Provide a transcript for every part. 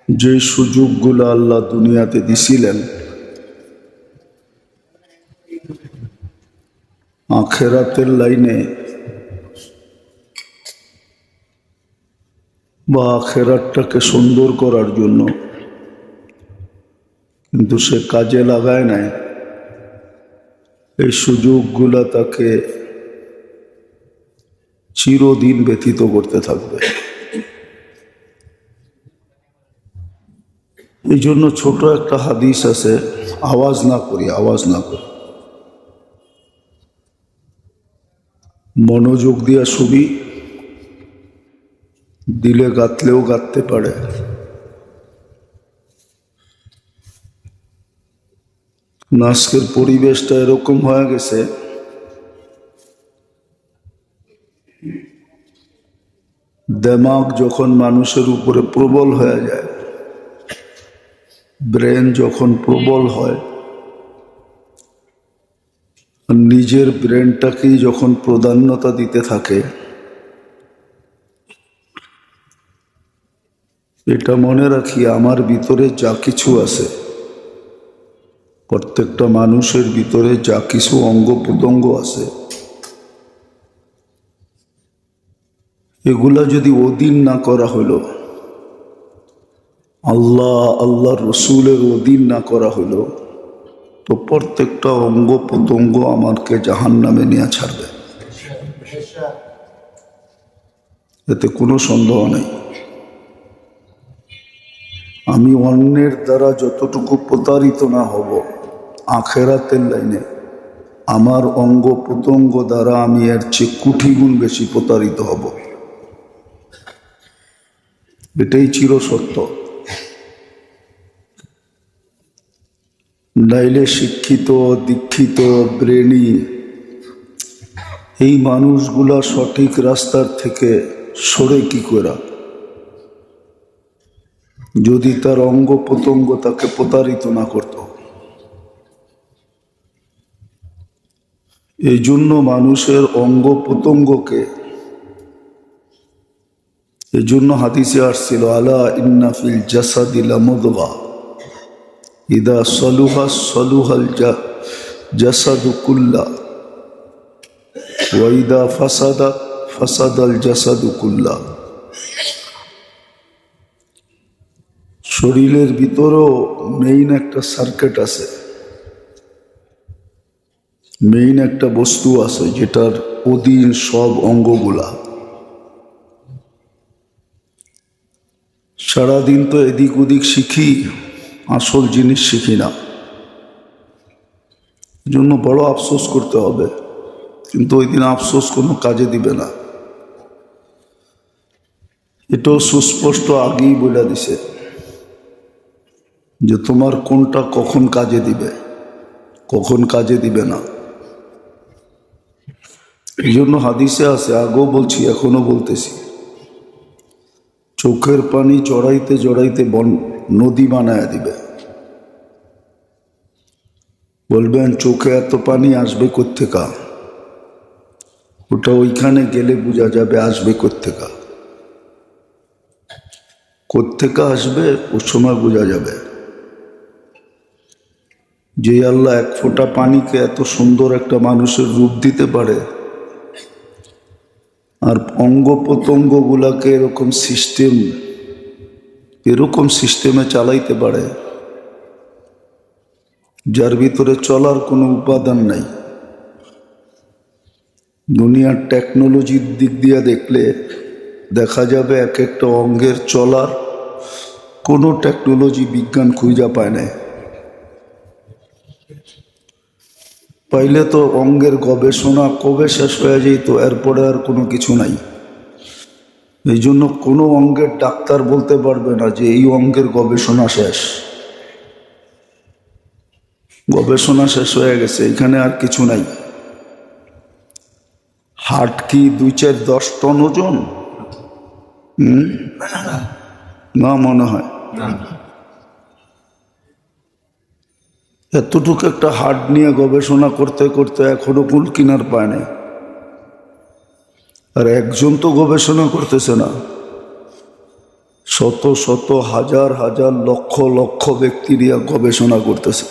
যে সুযোগগুলো আল্লাহ দুনিয়াতে দিছিলেন আখিরাতের লাইনে বা আখিরাতটাকে সুন্দর করার জন্য, কিন্তু সে কাজে লাগায় নাই। এই সুযোগগুলা তাকে চিরদিন ব্যতীত করতে থাকবে। এই জন্য ছোট একটা হাদিস আছে, আওয়াজ না করি, মনোযোগ দিয়া শুবি, দিলে গাঁথলেও গাঁথতে পারে। আজকের পরিবেশটা এরকম হয়ে গেছে, দিমাগ যখন মানুষের উপরে প্রবল হয়ে যায়, ব্রেন যখন প্রবল হয়, নিজের ব্রেনটাকেই যখন প্রাধান্যতা দিতে থাকে, এটা মনে রাখি, আমার ভিতরে যা কিছু আছে, প্রত্যেকটা মানুষের ভিতরে যা কিছু অঙ্গ প্রত্যঙ্গ আছে, এগুলা যদি অধীন না করা হলো, আল্লাহ রসুলের অধীন না করা হলো, তো প্রত্যেকটা অঙ্গ প্রত্যঙ্গ আমাকে জাহান্নামে নিয়ে ছাড়বে, এতে কোনো সন্দেহ নেই। আমি অন্যের দ্বারা যতটুকু প্রতারিত না হব, আখিরাতের লাইনে আমার অঙ্গ প্রত্যঙ্গ দ্বারা আমি এর চেয়ে কোটি গুণ বেশি প্রতারিত হব। এটাই চিরসত্য। নাইলে শিক্ষিত, দীক্ষিত, ব্রেনি এই মানুষগুলা সঠিক রাস্তার থেকে সরে কি করে, যদি তার অঙ্গ প্রত্যঙ্গ তাকে প্রতারিত না করত। এই জন্য মানুষের অঙ্গ প্রত্যঙ্গকে, এই জন্য হাদিসে আসছিল, আলা ইন্না ফিল জাসাদি লামুদগা ইদা সলুহা সলুহাল জাসাদু কুল্লা ওয়া ইদা ফাসাদা ফাসাদাল জাসাদু কুল্লা। শরীরের ভিতরেও মেইন একটা সার্কিট আছে, মেইন একটা বস্তু আছে, যেটার অধীন সব অঙ্গগুলা। সারাদিন তো এদিক ওদিক শিখি, আসল জিনিস শিখি না, জন্য বড় আফসোস করতে হবে, কিন্তু ওই দিন আফসোস কোনো কাজে দিবে না। এটাও সুস্পষ্ট আগেই বলে দিছে যে তোমার কোনটা কখন কাজে দিবে, কখন কাজে দিবে না। এই জন্য হাদিসে আছে, আগেও বলছি এখনো বলতেছি, চোখের পানি জড়াইতে জড়াইতে নদী বানায় দিবে। বলবেন চোখে এত পানি আসবে কোত্থেকা, ওটা ওইখানে গেলে বোঝা যাবে আসবে কোত্থেকা, কোত্থেকা আসবে ওর সময় বোঝা যাবে। যে আল্লাহ এক ফোঁটা পানিকে এত সুন্দর একটা মানুষের রূপ দিতে পারে, আর অঙ্গ প্রত্যঙ্গ গুলাকে এরকম সিস্টেমে চালাইতে পারে, যার ভিতরে চলার কোনো উপাদান নাই। দুনিয়ার টেকনোলজির দিক দিয়ে দেখলে দেখা যাবে এক একটা অঙ্গের চলার কোনো টেকনোলজি বিজ্ঞান খুঁজা পায় না। পাইলে তো অঙ্গের গবেষণা কবে শেষ হয়ে যেত, এরপরে আর কোনো কিছু নাই। এই জন্য কোনো অঙ্গের ডাক্তার বলতে পারবে না যে এই অঙ্গের গবেষণা শেষ, গবেষণা শেষ হয়ে গেছে, এখানে আর কিছু নাই। হার্ট কি 2-4-10 টন ওজন? না মনে হয়। এতটুকু একটা হার্ট নিয়ে গবেষণা করতে করতে এখনো কুল কিনার পায় নাই। আর একজন তো গবেষণা করতেছে না, শত শত হাজার হাজার লক্ষ লক্ষ ব্যক্তি নিয়ে গবেষণা করতেছে,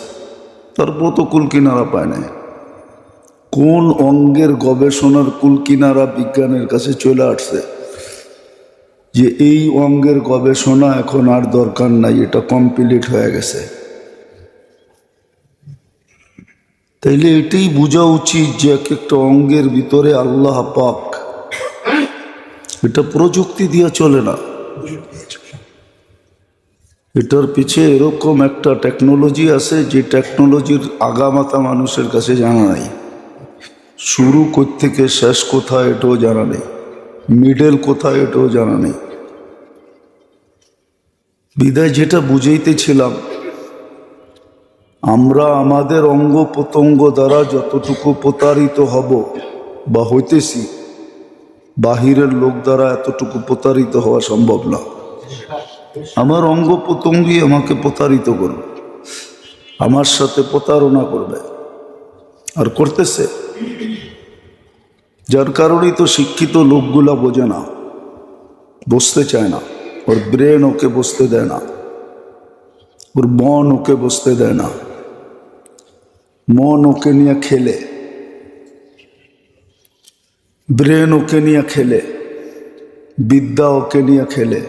তারপর তো কুল কিনারা পায় না। কোন অঙ্গের গবেষণার কুল কিনারা বিজ্ঞানের কাছে চলে আসছে যে এই অঙ্গের গবেষণা এখন আর দরকার নাই, এটা কমপ্লিট হয়ে গেছে। তাইলে এটাই বোঝা উচিত যে এক একটা অঙ্গের ভিতরে আল্লাহ পাক, এটা প্রযুক্তি দিয়ে চলে না, এটার পিছে এরকম একটা টেকনোলজি আছে যে টেকনোলজির আগামাতা মানুষের কাছে জানা নাই। শুরু থেকে শেষ কোথায় এটাও জানা নেই, মিডল কোথায় এটাও জানা নেই। বিদায় যেটা বুঝাইতেছিলাম, আমরা আমাদের অঙ্গ প্রত্যঙ্গ দ্বারা যতটুকু প্রতারিত হব বা হইতেছি, বাহিরের লোক দ্বারা এতটুকু প্রতারিত হওয়া সম্ভব না। আমার অঙ্গ প্রত্যঙ্গই আমাকে প্রতারিত করবে, আমার সাথে প্রতারণা করবে, আর করতেছে। যার কারণেই তো শিক্ষিত লোকগুলা বোঝে না, বসতে চায় না, ওর ব্রেন ওকে বসতে দেয় না, ওর মন ওকে বসতে দেয় না। মন ওকে নিয়ে খেলে, ব্রেন ওকে নিয়ে খেলে, বিদ্যা ওকে নিয়ে খেলে।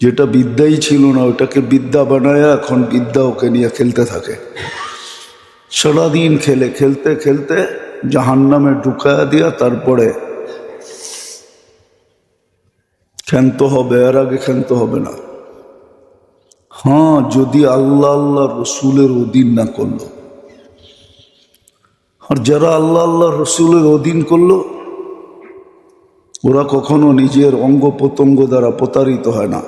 যেটা বিদ্যাই ছিল না ওটাকে বিদ্যা বানায় এখন বিদ্যা ওকে নিয়ে খেলতে থাকে। সারাদিন খেলে, খেলতে খেলতে জাহান্নামে ঢুকায়া দিয়া তারপরে ক্ষান্ত হবে, এর আগে ক্ষান্ত হবে না। হ্যাঁ, যদি আল্লাহ আল্লাহ রসুলের অধীন না করলো। আর যারা আল্লাহ আল্লাহ রসুলের অধীন করলো ওরা কখনো নিজের অঙ্গ প্রত্যঙ্গ দ্বারা প্রতারিত হয় না,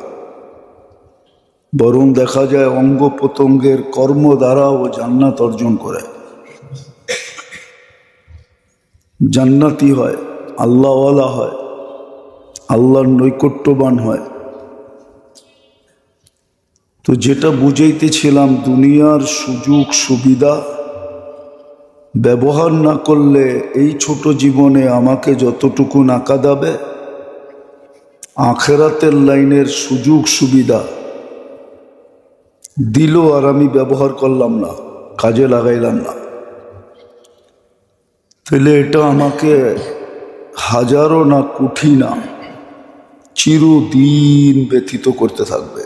বরং দেখা যায় অঙ্গ প্রত্যঙ্গের কর্ম দ্বারা ও জান্নাত অর্জন করে, জান্নাতি হয়, আল্লাহওয়ালা হয়, আল্লাহর নৈকট্যবান হয়। তো যেটা বুঝাইতেছিলাম, দুনিয়ার সুযোগ সুবিধা ব্যবহার না করলে এই ছোট জীবনে আমাকে যতটুকু না কাঁদাবে, আখেরাতের লাইনের সুযোগ সুবিধা দিল আর আমি ব্যবহার করলাম না, কাজে লাগাইলাম না, তাহলে এটা আমাকে হাজারো না কোটি না চিরদিন ব্যথিত করতে থাকবে।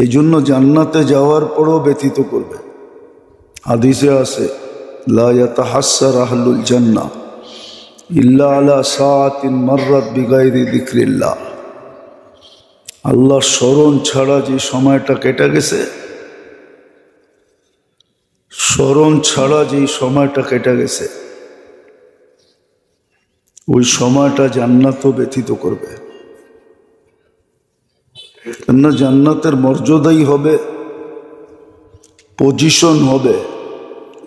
এই জন্য জান্নাতে যাওয়ার পরও ব্যথিত করবে। হাদিসে আছে, লা ইয়াতাহাসসার আহলুল জান্নাহ ইল্লা আলা সাআতিন মাররাত বিগাইরি যিকরিল্লাহ। আল্লাহর স্মরণ ছাড়া যে সময়টা কেটে গেছে, স্মরণ ছাড়া যে সময়টা কেটে গেছে, ওই সময়টা জান্নাতও ব্যথিত করবে। কেননা জান্নাতের মর্যাদাই হবে, পজিশন হবে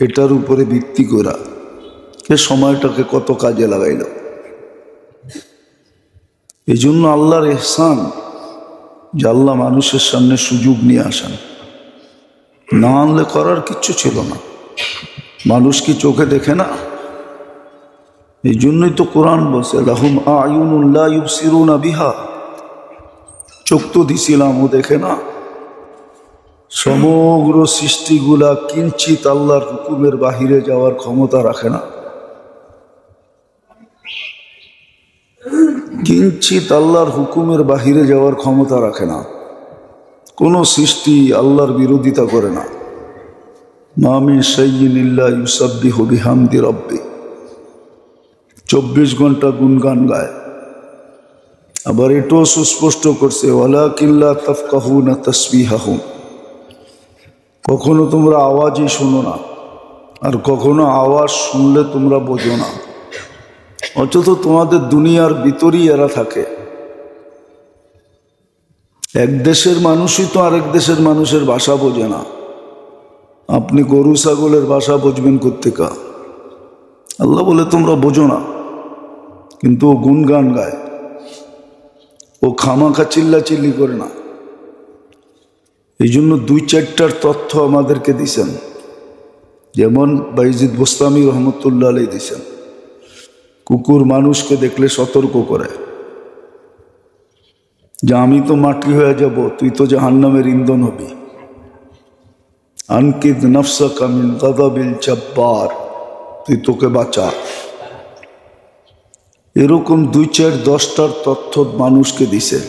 এটার উপরে ভিত্তি করা কে সময়টাকে কত কাজে লাগাইল। এই জন্য আল্লাহর ইহসান যে আল্লাহ মানুষের সামনে সুযোগ নিয়ে আসেন, না আনলে করার কিচ্ছু ছিল না। মানুষ কি চোখে দেখে না? এই জন্যই তো কোরআন বলছে, লাহুম আয়ুনুন লা ইউবসিরুনা বিহা। চোখ তো দিছিলাম, ও দেখে না। সমগ্র সৃষ্টিগুলা কিঞ্চিত আল্লাহর হুকুমের বাহিরে যাওয়ার ক্ষমতা রাখে না, কিঞ্চিত আল্লাহর হুকুমের বাহিরে যাওয়ার ক্ষমতা রাখে না। কোন সৃষ্টি আল্লাহর বিরোধিতা করে না। মা মিন শাইইন ইল্লা ইউসাব্বিহু বিহামদি রাব্বি, 24 ঘন্টা গুনগান গায়। আবার এটাও সুস্পষ্ট করছে, ওয়ালাকিন লা তাফকাহুনা তাসবিহাহুম। কখনো তোমরা আওয়াজই শোনো না, আর কখনো আওয়াজ শুনলে তোমরা বোঝো না, অথচ তোমাদের দুনিয়ার ভিতরই এরা থাকে। এক দেশের মানুষই তো আরেক দেশের মানুষের ভাষা বোঝে না। আপনি গরু ছাগলের ভাষা বুঝবেন কোত্থেকা? আল্লাহ বলে তোমরা বোঝো না, কিন্তু ও গুনগান গায়, ও খামাখা চিল্লাচিল্লি করে না। এই জন্য 2-4টার তথ্য আমাদেরকে দিছেন, যেমন বাইজিদ বোস্তামি রহমতুল্লাহ আলাইহি দিছেন, কুকুর মানুষকে দেখলে সতর্ক করে, যে আমি তো মাটি হয়ে যাব, তুই তো জাহান্নামের ইন্ধন হবি। আনকিদ নফসাকা মিন গাযাবিল জব্বার, তুই তোকে বাঁচা। এরকম 2-4-10টার তথ্য মানুষকে দিছে,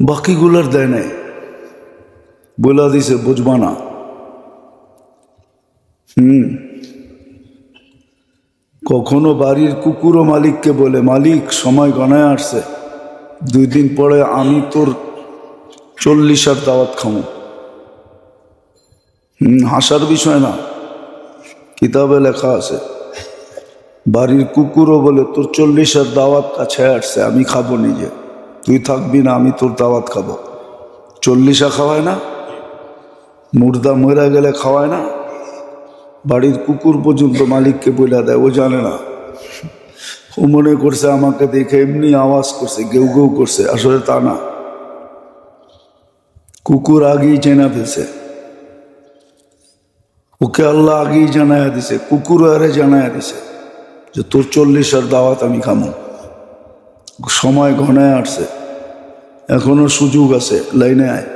বাকিগুলার দেয় নাই, বলে দিছে বুঝবা না। কখনো বাড়ির কুকুরও মালিককে বলে, মালিক সময় গণায় আসছে, 2 দিন পরে আমি তোর 40 দাওয়াত খামো। হাসার বিষয় না, কিতাবে লেখা আছে। বাড়ির কুকুরও বলে তোর 40 দাওয়াত কাছে আসছে, আমি খাবো নিজে, তুই থাকবি না, আমি তোর দাওয়াত খাবো। 40 খাওয়ায় না, মুর্দা মরা গেলে খাওয়ায় না। বাড়ির কুকুর পর্যন্ত মালিককে বলে দেয়, ও জানে না, ও মনে করছে আমাকে দেখে এমনি আওয়াজ করছে, গেউ গেউ করছে, আসলে তা না। কুকুর আগেই চেনা ফেলছে, ওকে আল্লাহ আগেই জানায়া দিছে, কুকুর আরে জানায়া দিছে যে তোর 40 দাওয়াত আমি খামো। সময় ঘনায় আসছে, এখনো সুযোগ আছে, লাইনে আয়।